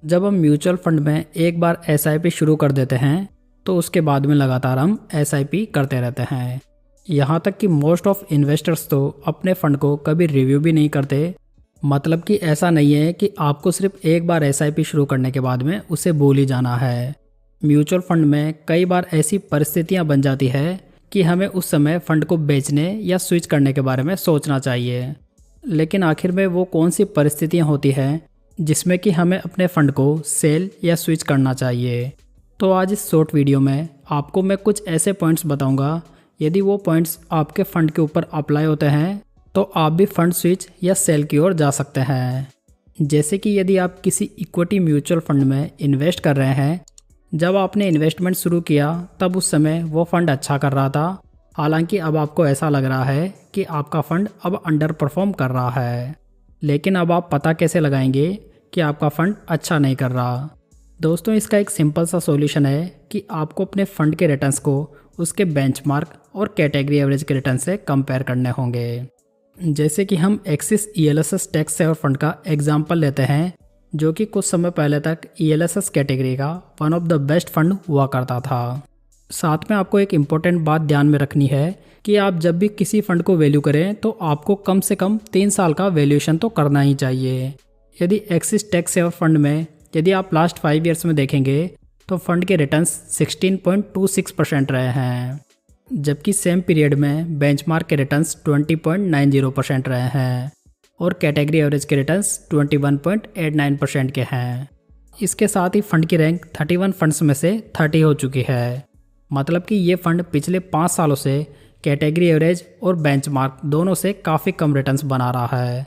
जब हम mutual fund में एक बार एसआईपी शुरू कर देते हैं तो उसके बाद में लगातार हम एसआईपी करते रहते हैं। यहाँ तक कि मोस्ट ऑफ इन्वेस्टर्स तो अपने फंड को कभी रिव्यू भी नहीं करते। मतलब कि ऐसा नहीं है कि आपको सिर्फ एक बार एसआईपी शुरू करने के बाद में उसे भूल ही जाना है। म्यूचुअल फंड में कई बार ऐसी परिस्थितियाँ बन जाती है कि हमें उस समय फंड को बेचने या स्विच करने के बारे में सोचना चाहिए। लेकिन आखिर में वो कौन सी परिस्थितियाँ होती हैं जिसमें कि हमें अपने फंड को सेल या स्विच करना चाहिए। तो आज इस शॉर्ट वीडियो में आपको मैं कुछ ऐसे पॉइंट्स बताऊंगा, यदि वो पॉइंट्स आपके फंड के ऊपर अप्लाई होते हैं तो आप भी फंड स्विच या सेल की ओर जा सकते हैं। जैसे कि यदि आप किसी इक्विटी म्यूचुअल फंड में इन्वेस्ट कर रहे हैं, जब आपने इन्वेस्टमेंट शुरू किया तब उस समय वो फंड अच्छा कर रहा था, हालांकि अब आपको ऐसा लग रहा है कि आपका फंड अब अंडर परफॉर्म कर रहा है। लेकिन अब आप पता कैसे लगाएंगे कि आपका फंड अच्छा नहीं कर रहा? दोस्तों, इसका एक सिंपल सा सॉल्यूशन है कि आपको अपने फंड के रिटर्न्स को उसके बेंचमार्क और कैटेगरी एवरेज के रिटर्न से कंपेयर करने होंगे। जैसे कि हम Axis ELSS tax saver fund का एग्जाम्पल लेते हैं, जो कि कुछ समय पहले तक ईएलएसएस कैटेगरी का one of the best fund हुआ करता था। साथ में आपको एक इम्पोर्टेंट बात ध्यान में रखनी है कि आप जब भी किसी फंड को वैल्यू करें तो आपको कम से कम 3 साल का वैल्यूएशन तो करना ही चाहिए। यदि एक्सिस टैक्स सेवर फंड में यदि आप लास्ट 5 ईयर्स में देखेंगे तो फंड के रिटर्न्स 16.26% रहे हैं, जबकि सेम पीरियड में बेंचमार्क के रिटर्न्स 20.90% रहे हैं और कैटेगरी एवरेज के रिटर्न्स 21.89% के हैं। इसके साथ ही फंड की रैंक 31 फंड्स में से 30 हो चुकी है। मतलब कि ये फंड पिछले 5 सालों से कैटेगरी एवरेज और बेंचमार्क दोनों से काफ़ी कम रिटर्न्स बना रहा है।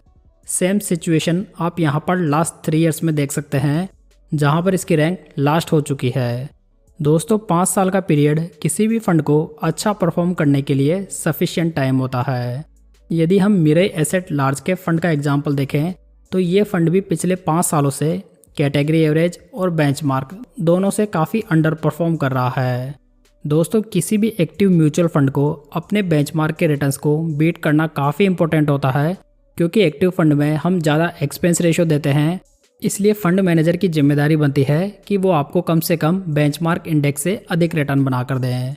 सेम सिचुएशन आप यहाँ पर लास्ट 3 ईयर्स में देख सकते हैं, जहाँ पर इसकी रैंक लास्ट हो चुकी है। दोस्तों, 5 साल का पीरियड किसी भी फंड को अच्छा परफॉर्म करने के लिए सफिशिएंट टाइम होता है। यदि हम mirror asset large cap fund का एग्जाम्पल देखें तो ये फंड भी पिछले 5 सालों से कैटेगरी एवरेज और बेंचमार्क दोनों से काफ़ी अंडर परफॉर्म कर रहा है। दोस्तों, किसी भी एक्टिव म्यूचुअल फंड को अपने बेंचमार्क के रिटर्न्स को बीट करना काफ़ी इंपॉर्टेंट होता है, क्योंकि एक्टिव फंड में हम ज़्यादा एक्सपेंस रेशियो देते हैं। इसलिए फंड मैनेजर की जिम्मेदारी बनती है कि वो आपको कम से कम बेंचमार्क इंडेक्स से अधिक रिटर्न बना कर दें।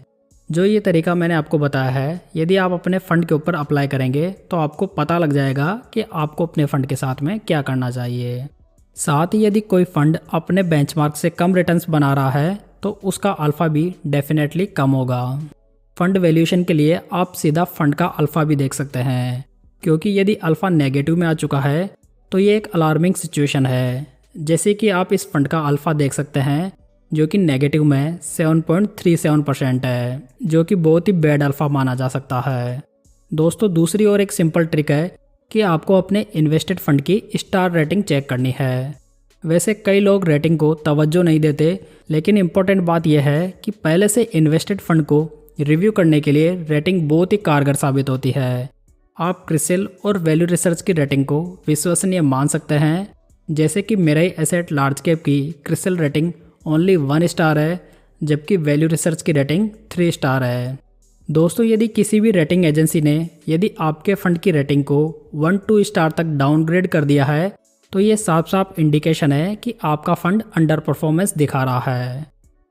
जो ये तरीका मैंने आपको बताया है, यदि आप अपने फंड के ऊपर अप्लाई करेंगे तो आपको पता लग जाएगा कि आपको अपने फंड के साथ में क्या करना चाहिए। साथ ही यदि कोई फंड अपने बेंचमार्क से कम रिटर्न्स बना रहा है तो उसका अल्फ़ा भी डेफिनेटली कम होगा। फंड वैल्यूएशन के लिए आप सीधा फंड का अल्फ़ा भी देख सकते हैं, क्योंकि यदि अल्फ़ा नेगेटिव में आ चुका है तो ये एक अलार्मिंग सिचुएशन है। जैसे कि आप इस फंड का अल्फ़ा देख सकते हैं, जो कि नेगेटिव में 7.37% है, जो कि बहुत ही बैड अल्फ़ा माना जा सकता है। दोस्तों, दूसरी ओर एक सिंपल ट्रिक है कि आपको अपने इन्वेस्टेड फंड की स्टार रेटिंग चेक करनी है। वैसे कई लोग रेटिंग को तवज्जो नहीं देते, लेकिन इम्पोर्टेंट बात यह है कि पहले से इन्वेस्टेड फंड को रिव्यू करने के लिए रेटिंग बहुत ही कारगर साबित होती है। आप क्रिसिल और वैल्यू रिसर्च की रेटिंग को विश्वसनीय मान सकते हैं, जैसे कि मिरर एसेट लार्ज कैप की क्रिसिल रेटिंग ओनली 1 स्टार है, जबकि वैल्यू रिसर्च की रेटिंग 3 स्टार है। दोस्तों, यदि किसी भी रेटिंग एजेंसी ने यदि आपके फंड की रेटिंग को 1-2 स्टार तक डाउनग्रेड कर दिया है तो ये साफ साफ इंडिकेशन है कि आपका फंड अंडर परफॉर्मेंस दिखा रहा है।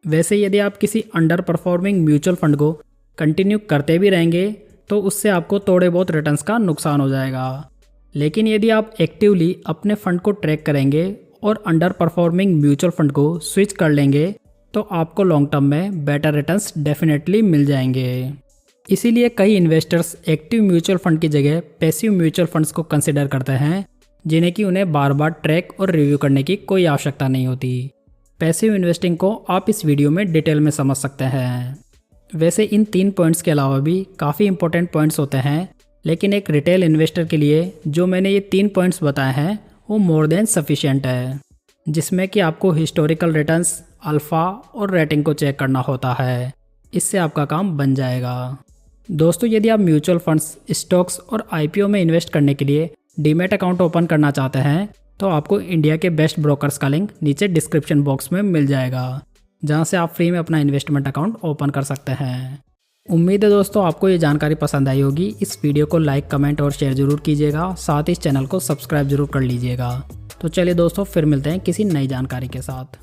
वैसे यदि आप किसी अंडर परफॉर्मिंग म्यूचुअल फंड को कंटिन्यू करते भी रहेंगे तो उससे आपको थोड़े बहुत रिटर्न्स का नुकसान हो जाएगा। लेकिन यदि आप एक्टिवली अपने फंड को ट्रैक करेंगे और अंडर परफॉर्मिंग म्यूचुअल फंड को स्विच कर लेंगे तो आपको लॉन्ग टर्म में बेटर रिटर्न्स डेफिनेटली मिल जाएंगे। इसीलिए कई इन्वेस्टर्स एक्टिव म्यूचुअल फंड की जगह पैसिव म्यूचुअल फंड्स को कंसिडर करते हैं, जिन्हें कि उन्हें बार बार ट्रैक और रिव्यू करने की कोई आवश्यकता नहीं होती। पैसिव इन्वेस्टिंग को आप इस वीडियो में डिटेल में समझ सकते हैं। वैसे इन 3 पॉइंट्स के अलावा भी काफ़ी इंपॉर्टेंट पॉइंट्स होते हैं, लेकिन एक रिटेल इन्वेस्टर के लिए जो मैंने ये 3 पॉइंट्स बताए हैं वो मोर देन सफिशिएंट है, जिसमें कि आपको हिस्टोरिकल रिटर्न्स, अल्फ़ा और रेटिंग को चेक करना होता है। इससे आपका काम बन जाएगा। दोस्तों, यदि आप म्यूचुअल फंड्स, स्टॉक्स और आईपीओ में इन्वेस्ट करने के लिए डीमैट अकाउंट ओपन करना चाहते हैं तो आपको इंडिया के बेस्ट ब्रोकर्स का लिंक नीचे डिस्क्रिप्शन बॉक्स में मिल जाएगा, जहां से आप फ्री में अपना इन्वेस्टमेंट अकाउंट ओपन कर सकते हैं। उम्मीद है दोस्तों आपको ये जानकारी पसंद आई होगी। इस वीडियो को लाइक, कमेंट और शेयर जरूर कीजिएगा। साथ ही इस चैनल को सब्सक्राइब जरूर कर लीजिएगा। तो चलिए दोस्तों, फिर मिलते हैं किसी नई जानकारी के साथ।